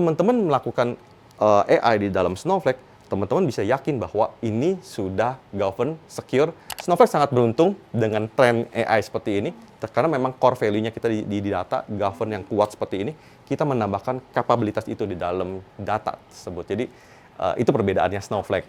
teman-teman melakukan AI di dalam Snowflake, teman-teman bisa yakin bahwa ini sudah govern, secure. Snowflake sangat beruntung dengan tren AI seperti ini, karena memang core value-nya kita di data, govern yang kuat seperti ini, kita menambahkan kapabilitas itu di dalam data tersebut. Jadi itu perbedaannya Snowflake.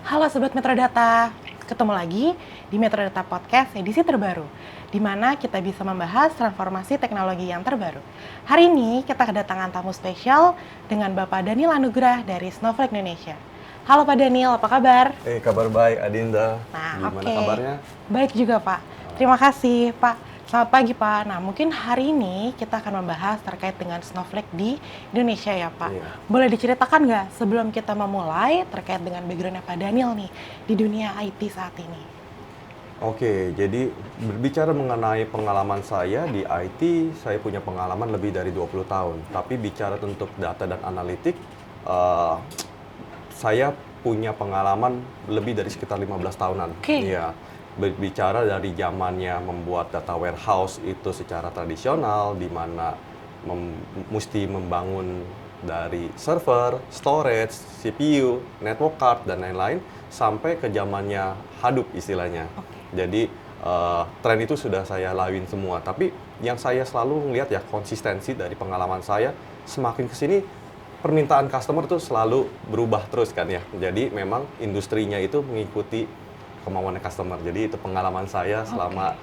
Halo Sobat Metrodata, ketemu lagi di Metrodata Podcast edisi terbaru, di mana kita bisa membahas transformasi teknologi yang terbaru. Hari ini kita kedatangan tamu spesial dengan Bapak Daniel Anugrah dari Snowflake Indonesia. Halo Pak Daniel, apa kabar? Kabar baik Adinda. Nah, Gimana kabarnya? Baik juga Pak, terima kasih Pak. Selamat pagi Pak. Nah, mungkin hari ini kita akan membahas terkait dengan Snowflake di Indonesia ya Pak. Iya. Boleh diceritakan nggak sebelum kita memulai terkait dengan background-nya Pak Daniel nih di dunia IT saat ini? Oke, jadi berbicara mengenai pengalaman saya di IT, saya punya pengalaman lebih dari 20 tahun. Tapi bicara untuk data dan analitik, saya punya pengalaman lebih dari sekitar 15 tahunan. Oke. Iya. Berbicara dari zamannya membuat data warehouse itu secara tradisional, di mana mesti membangun dari server, storage, CPU, network card, dan lain-lain, sampai ke zamannya Hadoop istilahnya. Jadi tren itu sudah saya lalui semua. Tapi yang saya selalu melihat ya konsistensi dari pengalaman saya, semakin kesini permintaan customer itu selalu berubah terus kan ya. Jadi memang industrinya itu mengikuti kemauan customer. Jadi itu pengalaman saya selama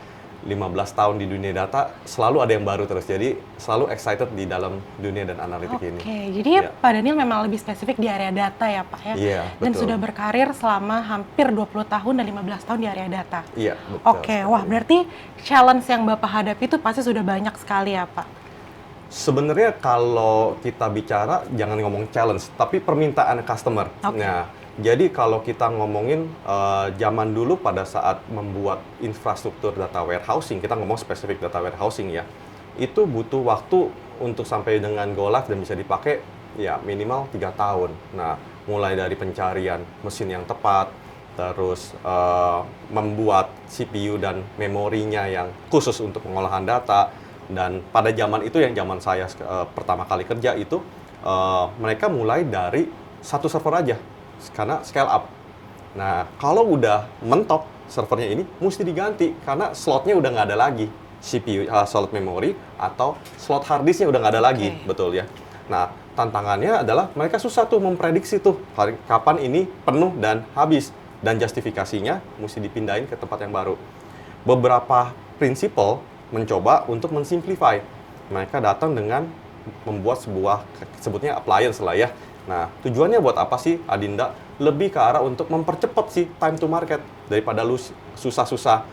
15 tahun di dunia data, selalu ada yang baru terus. Jadi selalu excited di dalam dunia dan analitik ini. Oke, jadi Pak Daniel memang lebih spesifik di area data ya Pak ya? Iya, Dan betul. sudah berkarir selama hampir 20 tahun dan 15 tahun di area data. Iya, betul. Oke, wah berarti challenge yang Bapak hadapi itu pasti sudah banyak sekali ya Pak? Sebenarnya kalau kita bicara, jangan ngomong challenge, tapi permintaan customer. Oke. Nah, jadi kalau kita ngomongin zaman dulu pada saat membuat infrastruktur data warehousing, kita ngomong spesifik data warehousing ya, itu butuh waktu untuk sampai dengan go live dan bisa dipakai ya minimal 3 tahun. Nah, mulai dari pencarian mesin yang tepat, terus membuat CPU dan memorinya yang khusus untuk pengolahan data. Dan pada zaman itu, yang zaman saya pertama kali kerja itu, mereka mulai dari satu server aja, karena scale up. Nah, kalau udah mentok servernya ini, mesti diganti, karena slotnya udah nggak ada lagi. CPU, slot memory, atau slot hard disknya udah nggak ada lagi, betul ya. Nah, tantangannya adalah mereka susah tuh memprediksi tuh, kapan ini penuh dan habis. Dan justifikasinya mesti dipindahin ke tempat yang baru. Beberapa prinsipal mencoba untuk mensimplify. Mereka datang dengan membuat sebuah, sebutnya appliance lah ya. Nah, tujuannya buat apa sih, Adinda? Lebih ke arah untuk mempercepat sih time to market, daripada lu susah-susah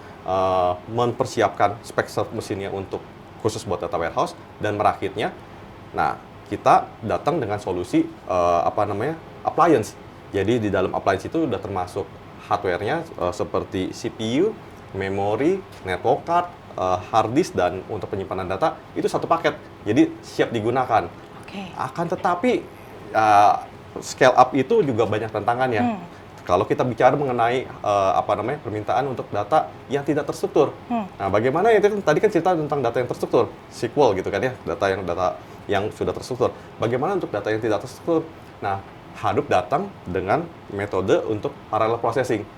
mempersiapkan spek mesinnya untuk khusus buat data warehouse dan merakitnya. Nah, kita datang dengan solusi appliance. Jadi di dalam appliance itu udah termasuk hardware-nya seperti CPU, memori, network card, hard disk, dan untuk penyimpanan data itu satu paket, jadi siap digunakan. Akan tetapi scale up itu juga banyak tantangannya. Kalau kita bicara mengenai permintaan untuk data yang tidak terstruktur. Nah, bagaimana itu tadi kan cerita tentang data yang terstruktur, SQL gitu kan ya, data yang sudah terstruktur. Bagaimana untuk data yang tidak terstruktur? Nah, Hadoop datang dengan metode untuk parallel processing.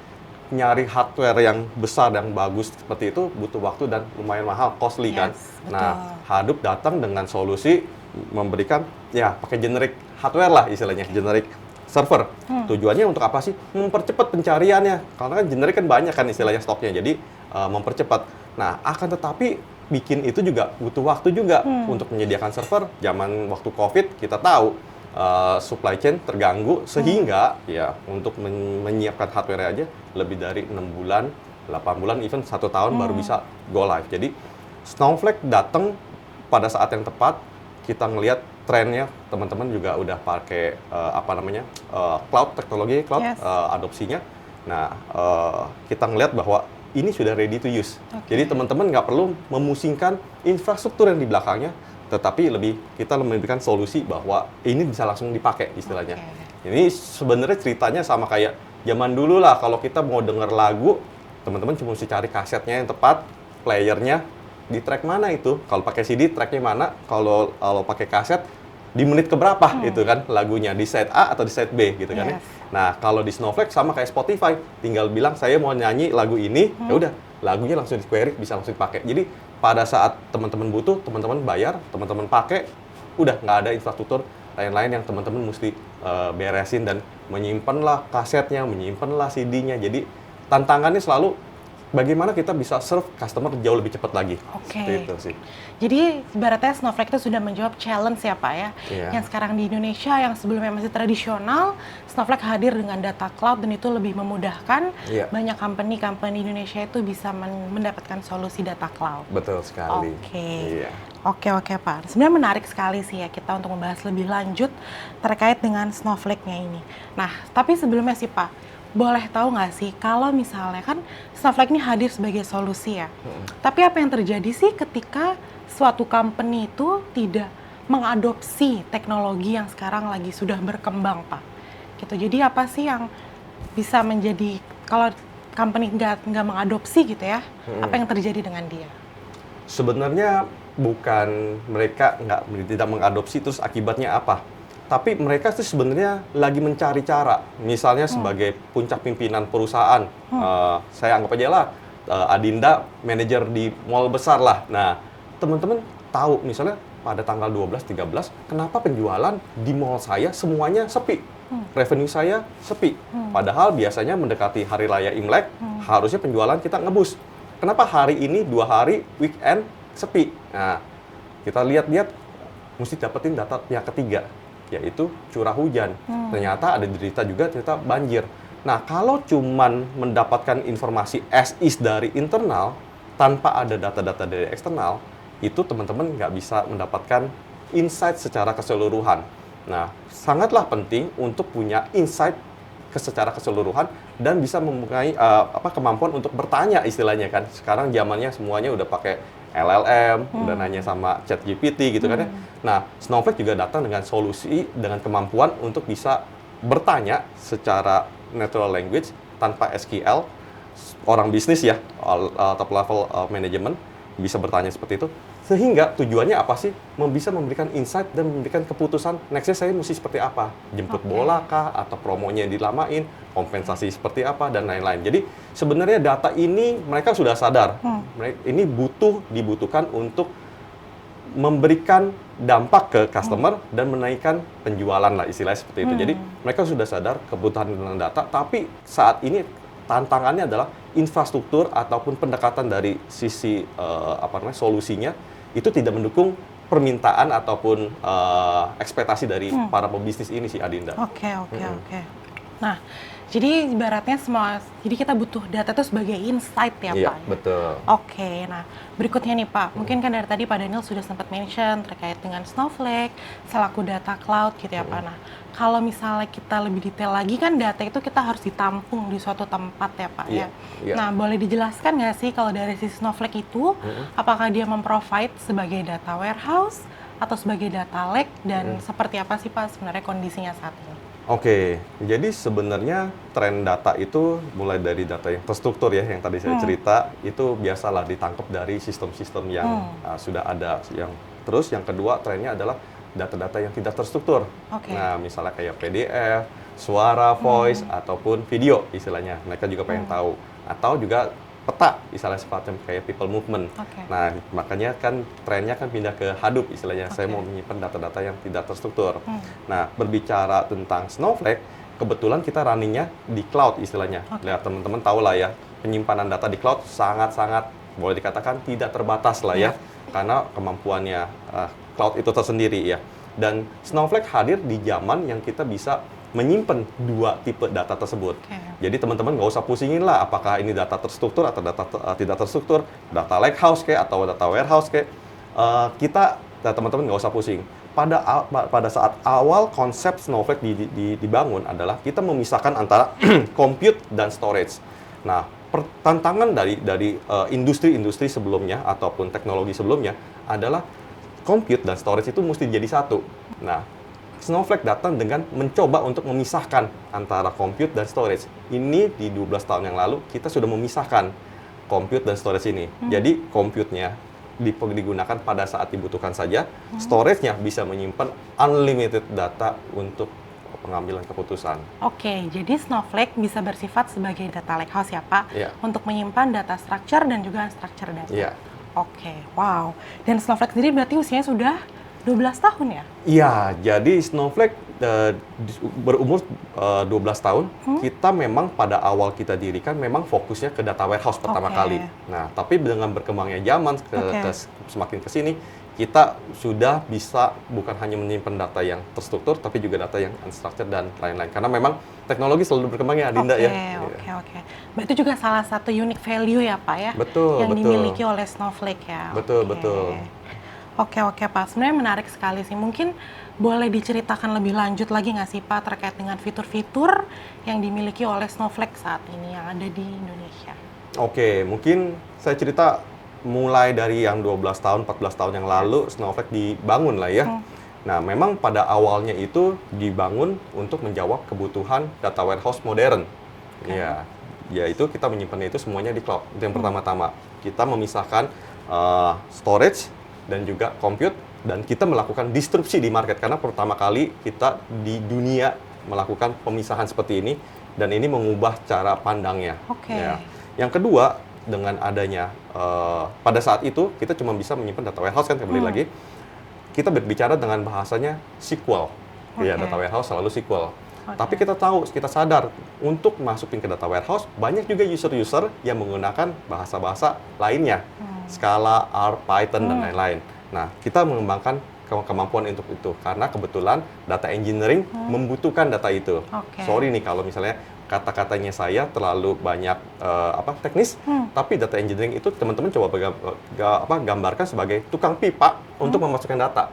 Nyari hardware yang besar dan bagus seperti itu butuh waktu dan lumayan mahal, costly kan. Betul. Nah, Hadoop datang dengan solusi memberikan ya pakai generic hardware lah istilahnya, generic server. Tujuannya untuk apa sih? Mempercepat pencariannya. Karena kan generic kan banyak kan istilahnya stoknya. Jadi mempercepat. Nah, akan tetapi bikin itu juga butuh waktu juga untuk menyediakan server. Zaman waktu Covid kita tahu supply chain terganggu, sehingga ya untuk menyiapkan hardware aja lebih dari 6 bulan, 8 bulan, even 1 tahun baru bisa go live. Jadi Snowflake datang pada saat yang tepat. Kita ngelihat trennya, teman-teman juga udah pakai cloud, teknologi cloud, adopsinya. Nah, kita ngelihat bahwa ini sudah ready to use. Jadi teman-teman nggak perlu memusingkan infrastruktur yang di belakangnya, tetapi kita memberikan solusi bahwa ini bisa langsung dipakai istilahnya. Ini sebenarnya ceritanya sama kayak zaman dulu lah, kalau kita mau denger lagu, teman-teman cuma mesti cari kasetnya yang tepat, playernya, di track mana itu. Kalau pakai CD, tracknya mana. Kalau pakai kaset, di menit keberapa itu kan lagunya. Di side A atau di side B gitu kan ya. Nah, kalau di Snowflake sama kayak Spotify. Tinggal bilang, saya mau nyanyi lagu ini, ya udah, lagunya langsung di-query, bisa langsung dipakai. Jadi, pada saat teman-teman butuh, teman-teman bayar, teman-teman pakai, udah nggak ada infrastruktur lain-lain yang teman-teman mesti beresin dan menyimpanlah kasetnya, menyimpanlah CD-nya. Jadi tantangannya selalu bagaimana kita bisa serve customer jauh lebih cepat lagi. Oke. Seperti itu sih. Jadi ibaratnya Snowflake itu sudah menjawab challenge ya Pak ya. Iya. Yang sekarang di Indonesia yang sebelumnya masih tradisional, Snowflake hadir dengan data cloud dan itu lebih memudahkan Iya. banyak company Indonesia itu bisa mendapatkan solusi data cloud. Betul sekali. Oke. Iya. Oke Pak. Sebenarnya menarik sekali sih ya kita untuk membahas lebih lanjut terkait dengan Snowflake-nya ini. Nah, tapi sebelumnya sih Pak, boleh tahu nggak sih kalau misalnya kan Snowflake ini hadir sebagai solusi ya. Tapi apa yang terjadi sih ketika suatu company itu tidak mengadopsi teknologi yang sekarang lagi sudah berkembang Pak? Gitu. Jadi apa sih yang bisa menjadi kalau company nggak mengadopsi gitu ya? Apa yang terjadi dengan dia? Sebenarnya bukan mereka tidak mengadopsi terus akibatnya apa. Tapi mereka tuh sebenarnya lagi mencari cara. Misalnya sebagai puncak pimpinan perusahaan, saya anggap aja lah, Adinda manajer di mall besar lah. Nah, teman-teman tahu misalnya pada tanggal 12-13, kenapa penjualan di mall saya semuanya sepi? Revenue saya sepi. Padahal biasanya mendekati hari raya Imlek, harusnya penjualan kita ngebus. Kenapa hari ini 2 hari weekend sepi? Nah, kita lihat-lihat, mesti dapetin data pihak ketiga, yaitu curah hujan. Ternyata ada derita juga, ternyata banjir. Nah, kalau cuman mendapatkan informasi as is dari internal, tanpa ada data-data dari eksternal, itu teman-teman nggak bisa mendapatkan insight secara keseluruhan. Nah, sangatlah penting untuk punya insight secara keseluruhan dan bisa mempunyai kemampuan untuk bertanya istilahnya kan. Sekarang zamannya semuanya udah pakai LLM, udah nanya sama ChatGPT gitu kan ya. Nah, Snowflake juga datang dengan solusi, dengan kemampuan untuk bisa bertanya secara natural language tanpa SQL. Orang bisnis ya, top level management bisa bertanya seperti itu. Sehingga tujuannya apa sih? Bisa memberikan insight dan memberikan keputusan, next-nya saya mesti seperti apa? Jemput bola kah? Atau promonya dilamain? Kompensasi seperti apa? Dan lain-lain. Jadi sebenarnya data ini mereka sudah sadar. Ini dibutuhkan untuk memberikan dampak ke customer dan menaikkan penjualan lah istilahnya seperti itu. Jadi mereka sudah sadar kebutuhan dengan data, tapi saat ini tantangannya adalah infrastruktur ataupun pendekatan dari sisi solusinya itu tidak mendukung permintaan ataupun ekspektasi dari para pebisnis ini sih Adinda. Oke. Nah, jadi ibaratnya jadi kita butuh data itu sebagai insight ya Iya, Pak? Iya, betul. Oke, nah berikutnya nih Pak, mungkin kan dari tadi Pak Daniel sudah sempat mention terkait dengan Snowflake, selaku data cloud gitu ya Pak. Nah, kalau misalnya kita lebih detail lagi kan data itu kita harus ditampung di suatu tempat ya Pak ya. Iya. Nah, boleh dijelaskan nggak sih kalau dari sisi Snowflake itu, apakah dia memprovide sebagai data warehouse atau sebagai data lake dan seperti apa sih Pak sebenarnya kondisinya saat ini? Oke, jadi sebenarnya tren data itu mulai dari data yang terstruktur ya, yang tadi saya cerita, itu biasalah ditangkap dari sistem-sistem yang sudah ada. Terus yang kedua trennya adalah data-data yang tidak terstruktur. Nah, misalnya kayak PDF, suara, voice, ataupun video istilahnya. Mereka juga pengen tahu. Atau juga peta, misalnya semacam kayak people movement. Nah, makanya kan trennya kan pindah ke Hadoop istilahnya. Saya mau menyimpan data-data yang tidak terstruktur. Nah, berbicara tentang Snowflake, kebetulan kita runningnya di cloud istilahnya. Lihat teman-teman tahu lah ya, penyimpanan data di cloud sangat-sangat boleh dikatakan tidak terbatas lah ya. Karena kemampuannya cloud itu tersendiri ya. Dan Snowflake hadir di zaman yang kita bisa menyimpan 2 tipe data tersebut. Jadi teman-teman nggak usah pusingin lah apakah ini data terstruktur atau data tidak terstruktur, data lakehouse kayak atau data warehouse kayak. Teman-teman nggak usah pusing. Pada saat awal konsep Snowflake dibangun adalah kita memisahkan antara compute dan storage. Nah, tantangan dari industri-industri sebelumnya ataupun teknologi sebelumnya adalah compute dan storage itu mesti jadi satu. Nah, Snowflake datang dengan mencoba untuk memisahkan antara compute dan storage. Ini di 12 tahun yang lalu kita sudah memisahkan compute dan storage ini. Jadi compute-nya digunakan pada saat dibutuhkan saja. Storage-nya bisa menyimpan unlimited data untuk pengambilan keputusan. Oke, jadi Snowflake bisa bersifat sebagai data lakehouse ya Pak, Iya. untuk menyimpan data structure dan juga unstructured data. Iya. Oke, wow. Dan Snowflake sendiri berarti usianya sudah 12 tahun ya? Iya, jadi Snowflake berumur 12 tahun. Kita memang pada awal kita dirikan memang fokusnya ke data warehouse pertama Oke. kali. Nah, tapi dengan berkembangnya zaman Oke. semakin ke sini, kita sudah bisa bukan hanya menyimpan data yang terstruktur, tapi juga data yang unstructured dan lain-lain. Karena memang teknologi selalu berkembang ya, Adinda ya. Oke. Berarti juga salah satu unique value ya Pak ya? Betul, yang betul. dimiliki oleh Snowflake ya? Betul, Oke. betul. Oke Pak, sebenarnya menarik sekali sih. Mungkin boleh diceritakan lebih lanjut lagi nggak sih Pak terkait dengan fitur-fitur yang dimiliki oleh Snowflake saat ini yang ada di Indonesia? Oke, mungkin saya cerita mulai dari yang 12 tahun, 14 tahun yang lalu Snowflake dibangun lah ya. Nah, memang pada awalnya itu dibangun untuk menjawab kebutuhan data warehouse modern. Ya, yaitu kita menyimpannya itu semuanya di cloud. Itu yang pertama-tama. Kita memisahkan storage dan juga compute, dan kita melakukan disrupsi di market karena pertama kali kita di dunia melakukan pemisahan seperti ini, dan ini mengubah cara pandangnya. Oke. Ya. Yang kedua, dengan adanya pada saat itu kita cuma bisa menyimpan data warehouse kan, kembali lagi kita berbicara dengan bahasanya SQL. Ya, data warehouse selalu SQL. Tapi kita tahu, kita sadar untuk masukin ke data warehouse banyak juga user-user yang menggunakan bahasa-bahasa lainnya, Scala, R, Python dan lain-lain. Nah, kita mengembangkan kemampuan untuk itu karena kebetulan data engineering membutuhkan data itu. Oke. Sorry nih kalau misalnya kata-katanya saya terlalu banyak teknis, tapi data engineering itu teman-teman coba gambarkan sebagai tukang pipa untuk memasukkan data.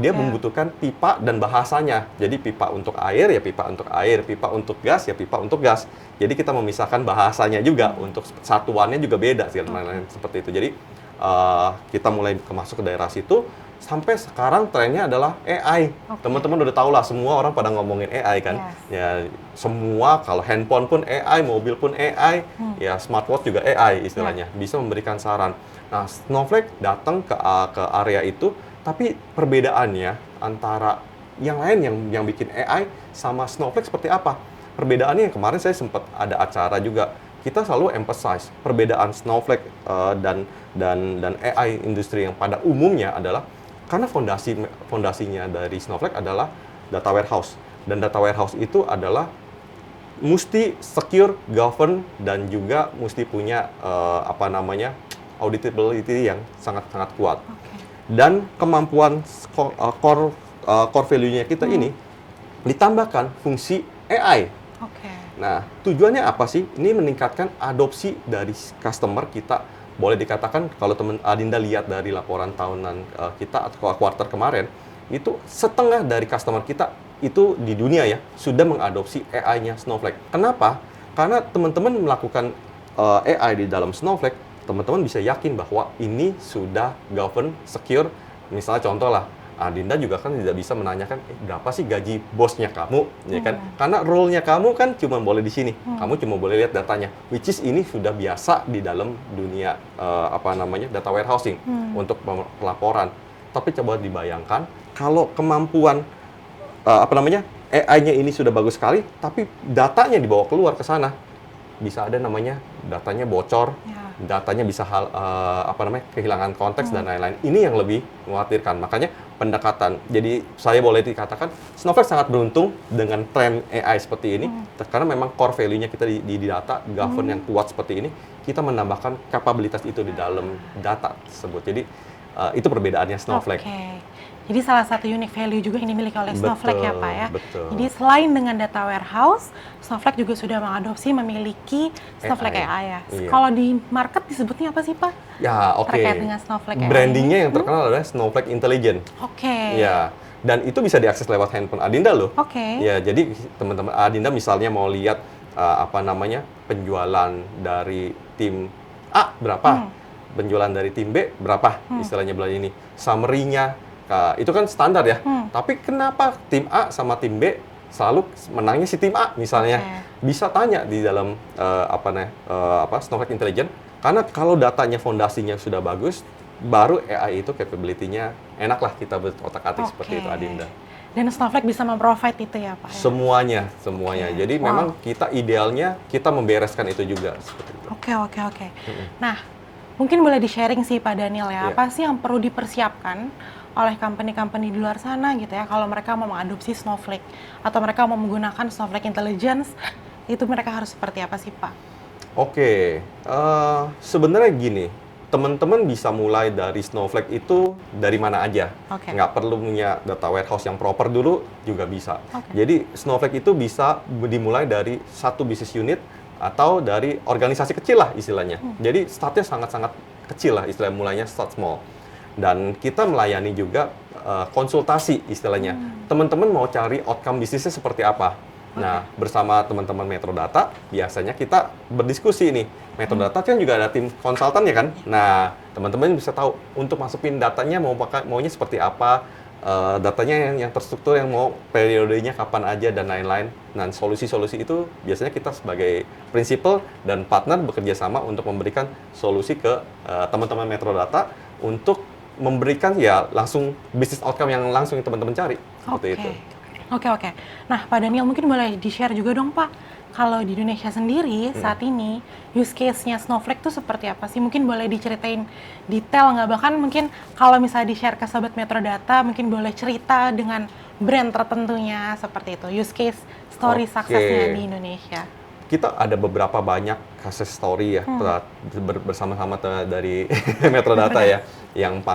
Dia membutuhkan pipa dan bahasanya. Jadi pipa untuk air ya pipa untuk air, pipa untuk gas ya pipa untuk gas. Jadi kita memisahkan bahasanya juga, untuk satuannya juga beda lain-lain seperti itu. Jadi kita mulai masuk ke daerah situ. Sampai sekarang trennya adalah AI. Teman-teman udah tahu lah, semua orang pada ngomongin AI kan. Ya, semua, kalau handphone pun AI, mobil pun AI, ya smartwatch juga AI istilahnya, bisa memberikan saran. Nah, Snowflake datang ke area itu, tapi perbedaannya antara yang lain yang bikin AI sama Snowflake seperti apa? Perbedaannya yang kemarin saya sempat ada acara juga. Kita selalu emphasize perbedaan Snowflake dan AI industri yang pada umumnya adalah karena fondasinya dari Snowflake adalah data warehouse, dan data warehouse itu adalah mesti secure, govern, dan juga mesti punya auditability yang sangat-sangat kuat. Dan kemampuan core value-nya kita ini ditambahkan fungsi AI. Nah, tujuannya apa sih? Ini meningkatkan adopsi dari customer kita. Boleh dikatakan kalau teman Adinda lihat dari laporan tahunan kita atau kuartal kemarin, itu setengah dari customer kita itu di dunia ya sudah mengadopsi AI-nya Snowflake. Kenapa? Karena teman-teman melakukan AI di dalam Snowflake, teman-teman bisa yakin bahwa ini sudah govern, secure. Misalnya contoh lah, Adinda juga kan tidak bisa menanyakan berapa sih gaji bosnya kamu, ya kan? Karena role-nya kamu kan cuma boleh di sini, kamu cuma boleh lihat datanya. Which is ini sudah biasa di dalam dunia data warehousing untuk pelaporan. Tapi coba dibayangkan kalau kemampuan AI-nya ini sudah bagus sekali, tapi datanya dibawa keluar ke sana, bisa ada namanya datanya bocor. Datanya bisa kehilangan konteks dan lain-lain. Ini yang lebih mengkhawatirkan. Makanya pendekatan. Jadi saya boleh dikatakan Snowflake sangat beruntung dengan tren AI seperti ini, karena memang core value-nya kita di data, govern yang kuat seperti ini, kita menambahkan kapabilitas itu di dalam data tersebut. Jadi itu perbedaannya Snowflake. Jadi salah satu unique value juga yang dimiliki oleh Snowflake ya Pak ya. Betul. Jadi selain dengan data warehouse, Snowflake juga sudah mengadopsi memiliki Snowflake AI ya. Iya. Kalau di market disebutnya apa sih Pak? Ya, oke. Terkait dengan Snowflake AI. Brandingnya yang terkenal adalah Snowflake Intelligent. Ya, dan itu bisa diakses lewat handphone Adinda loh. Ya, jadi teman-teman Adinda misalnya mau lihat penjualan dari tim A berapa, penjualan dari tim B berapa, istilahnya bulan ini, summary-nya. Itu kan standar ya. Tapi kenapa tim A sama tim B selalu menangnya si tim A misalnya? Bisa tanya di dalam Snowflake Intelligent. Karena kalau datanya fondasinya sudah bagus, baru AI itu capability-nya enak lah kita berotak-atik seperti itu, Adinda. Dan Snowflake bisa memprovide itu ya Pak? Semuanya. Jadi memang kita idealnya kita membereskan itu juga seperti itu. Oke. Nah, mungkin boleh di-sharing sih Pak Daniel ya, apa sih yang perlu dipersiapkan oleh company-company di luar sana gitu ya, kalau mereka mau mengadopsi Snowflake atau mereka mau menggunakan Snowflake Intelligence, itu mereka harus seperti apa sih Pak? Sebenarnya gini, teman-teman bisa mulai dari Snowflake itu dari mana aja. Nggak perlu punya data warehouse yang proper dulu juga bisa. Jadi Snowflake itu bisa dimulai dari satu bisnis unit atau dari organisasi kecil lah istilahnya. Jadi startnya sangat-sangat kecil lah istilahnya, mulainya start small. Dan kita melayani juga konsultasi istilahnya. Teman-teman mau cari outcome bisnisnya seperti apa? Nah, bersama teman-teman Metrodata, biasanya kita berdiskusi nih. Metrodata kan juga ada tim konsultan ya kan? Nah, teman-teman bisa tahu untuk masukin datanya maunya seperti apa, datanya yang terstruktur, yang mau periodenya kapan aja, dan lain-lain. Nah, solusi-solusi itu biasanya kita sebagai prinsipal dan partner bekerja sama untuk memberikan solusi ke teman-teman Metrodata untuk memberikan ya langsung business outcome yang langsung teman-teman cari. Seperti itu. Oke. Nah, Pak Daniel mungkin boleh di-share juga dong, Pak. Kalau di Indonesia sendiri saat ini use case-nya Snowflake tuh seperti apa sih? Mungkin boleh diceritain detail nggak? Bahkan mungkin kalau misalnya di-share ke Sobat Metrodata, mungkin boleh cerita dengan brand tertentunya seperti itu. Use case story suksesnya di Indonesia. Kita ada beberapa banyak case story ya bersama-sama dari Metrodata ya. Yang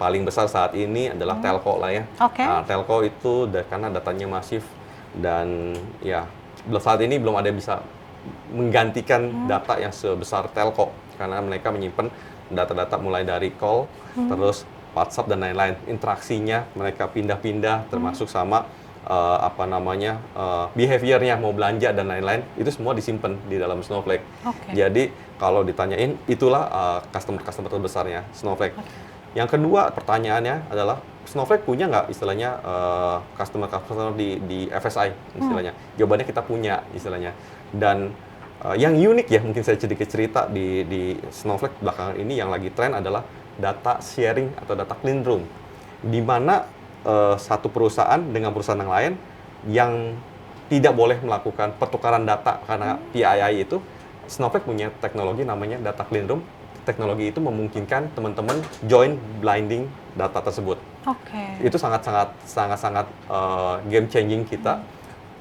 paling besar saat ini adalah telco lah ya. Nah, telco itu karena datanya masif dan ya saat ini belum ada yang bisa menggantikan data yang sebesar telco karena mereka menyimpan data-data mulai dari call, terus WhatsApp dan lain-lain. Interaksinya mereka pindah-pindah termasuk sama behaviornya mau belanja dan lain-lain, itu semua disimpan di dalam Snowflake. Jadi kalau ditanyain, itulah customer terbesarnya Snowflake. Yang kedua pertanyaannya adalah Snowflake punya nggak istilahnya customer di FSI istilahnya? Jawabannya kita punya istilahnya. Dan yang unik ya, mungkin saya sedikit cerita di Snowflake belakangan ini yang lagi tren adalah data sharing atau data clean room, di mana satu perusahaan dengan perusahaan yang lain yang tidak boleh melakukan pertukaran data karena PII itu, Snowflake punya teknologi namanya data clean room. Teknologi itu memungkinkan teman-teman join blending data tersebut. Itu sangat-sangat game changing kita.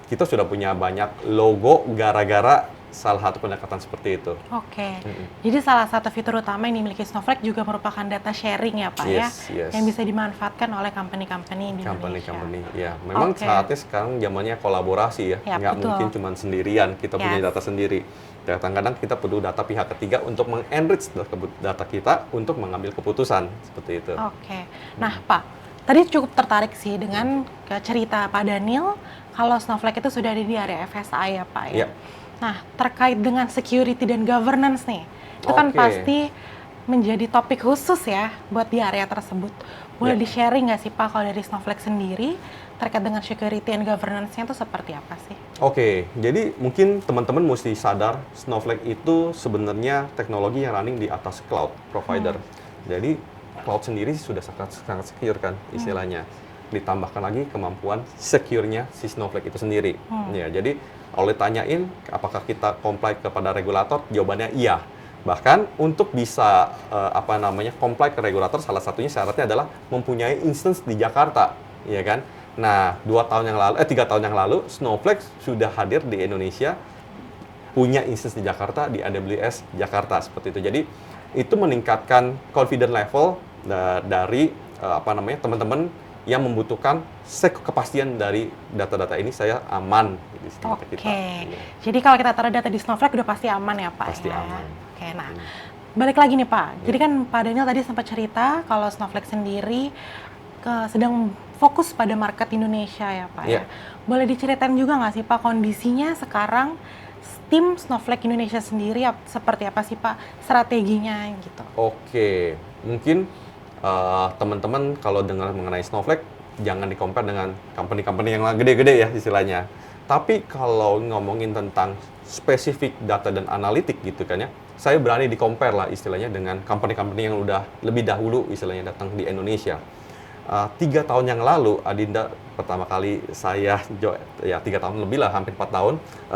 Kita sudah punya banyak logo gara-gara salah satu pendekatan seperti itu. Jadi salah satu fitur utama yang dimiliki Snowflake juga merupakan data sharing ya Pak yang bisa dimanfaatkan oleh company-company di Indonesia. Ya. Memang saatnya sekarang zamannya kolaborasi ya. Nggak mungkin cuma sendirian kita punya data sendiri. Kadang-kadang kita perlu data pihak ketiga untuk mengenrich data kita untuk mengambil keputusan seperti itu. Nah Pak, tadi cukup tertarik sih dengan cerita Pak Daniel kalau Snowflake itu sudah ada di area FSI ya Pak ya. Nah, terkait dengan security dan governance nih, itu kan pasti menjadi topik khusus ya buat di area tersebut. Boleh di-sharing nggak sih Pak kalau dari Snowflake sendiri terkait dengan security and governance-nya itu seperti apa sih? Jadi mungkin teman-teman mesti sadar Snowflake itu sebenarnya teknologi yang running di atas cloud provider. Jadi cloud sendiri sudah sangat secure kan istilahnya. Ditambahkan lagi kemampuan secure-nya si Snowflake itu sendiri. Ya, jadi kalau ditanyain apakah kita comply kepada regulator, jawabannya iya. Bahkan untuk bisa comply ke regulator, salah satunya syaratnya adalah mempunyai instance di Jakarta, ya kan? Nah, 3 tahun yang lalu Snowflake sudah hadir di Indonesia, punya instance di Jakarta di AWS Jakarta seperti itu. Jadi itu meningkatkan confidence level dari teman-teman yang membutuhkan kepastian dari data-data ini saya aman di Snowflake kita. Jadi kalau kita taruh data di Snowflake udah pasti aman ya Pak? Pasti aman. Nah balik lagi nih Pak, jadi kan Pak Daniel tadi sempat cerita kalau Snowflake sendiri sedang fokus pada market Indonesia ya Pak ya. Boleh diceritain juga nggak sih Pak kondisinya sekarang tim Snowflake Indonesia sendiri seperti apa sih Pak strateginya gitu? Mungkin teman-teman kalau dengar mengenai Snowflake jangan di-compare dengan company-company yang gede-gede ya istilahnya. Tapi kalau ngomongin tentang spesifik data dan analitik gitu kan ya, saya berani di-compare lah istilahnya dengan company-company yang udah lebih dahulu istilahnya datang di Indonesia. 3 tahun yang lalu, Adinda pertama kali saya ya 3 tahun lebih lah, hampir 4 tahun,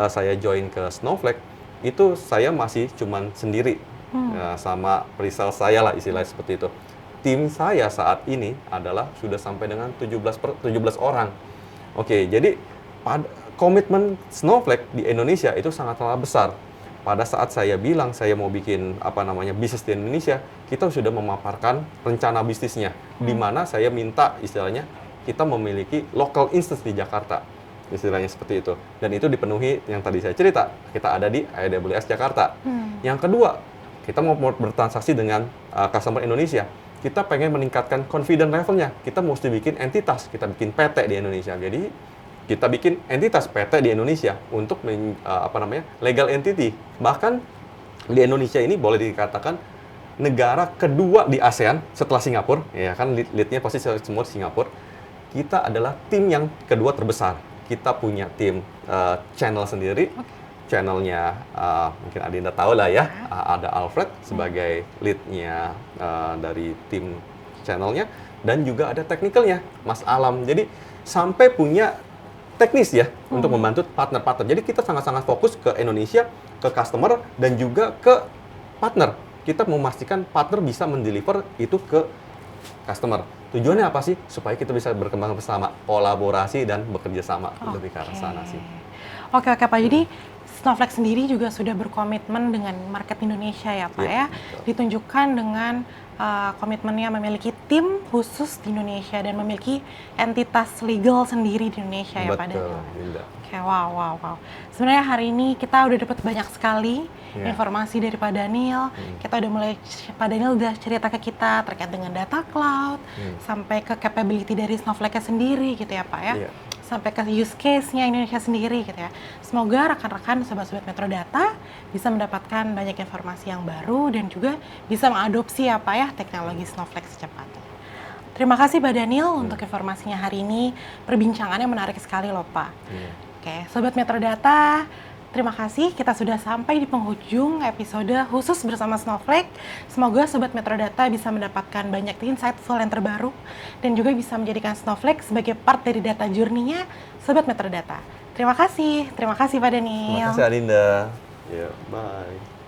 saya join ke Snowflake, itu saya masih cuman sendiri sama perisal saya lah istilahnya seperti itu. Tim saya saat ini adalah sudah sampai dengan 17 orang. Oke, jadi komitmen Snowflake di Indonesia itu sangatlah besar. Pada saat saya bilang saya mau bikin bisnis di Indonesia, kita sudah memaparkan rencana bisnisnya, di mana saya minta istilahnya kita memiliki local instance di Jakarta, istilahnya seperti itu. Dan itu dipenuhi yang tadi saya cerita, kita ada di AWS Jakarta. Yang kedua, kita mau bertransaksi dengan customer Indonesia. Kita pengen meningkatkan confidence levelnya. Kita mesti bikin entitas, kita bikin PT di Indonesia. Jadi kita bikin entitas PT di Indonesia untuk legal entity. Bahkan di Indonesia ini boleh dikatakan negara kedua di ASEAN setelah Singapura, ya kan lead-nya pasti semua di Singapura. Kita adalah tim yang kedua terbesar. Kita punya tim channel sendiri. Channelnya mungkin Adinda tahu lah ya, ada Alfred sebagai lead-nya dari tim channelnya, dan juga ada technical-nya, Mas Alam. Jadi sampai punya teknis ya untuk membantu partner-partner. Jadi kita sangat-sangat fokus ke Indonesia, ke customer, dan juga ke partner. Kita memastikan partner bisa mendeliver itu ke customer. Tujuannya apa sih? Supaya kita bisa berkembang bersama, kolaborasi dan bekerja sama. Lebih ke arah sana sih. Oke Pak. Jadi Snowflake sendiri juga sudah berkomitmen dengan market Indonesia ya Pak ya. Ditunjukkan dengan komitmennya memiliki tim khusus di Indonesia dan memiliki entitas legal sendiri di Indonesia ya Pak Daniel. Oke, wow. Sebenarnya hari ini kita udah dapat banyak sekali informasi dari Pak Daniel. Kita udah mulai, Pak Daniel udah cerita ke kita terkait dengan data cloud, sampai ke capability dari Snowflake sendiri gitu ya Pak ya. Sampai ke use case-nya Indonesia sendiri gitu ya. Semoga rekan-rekan sobat-sobat Metrodata bisa mendapatkan banyak informasi yang baru dan juga bisa mengadopsi teknologi Snowflake secepatnya. Terima kasih Pak Daniel untuk informasinya hari ini. Perbincangannya menarik sekali loh Pak. Oke, sobat Metrodata, terima kasih. Kita sudah sampai di penghujung episode khusus bersama Snowflake. Semoga sobat Metrodata bisa mendapatkan banyak insightful yang terbaru dan juga bisa menjadikan Snowflake sebagai part dari data journey-nya sobat Metrodata. Terima kasih Pak Daniel. Terima kasih Adinda. Bye.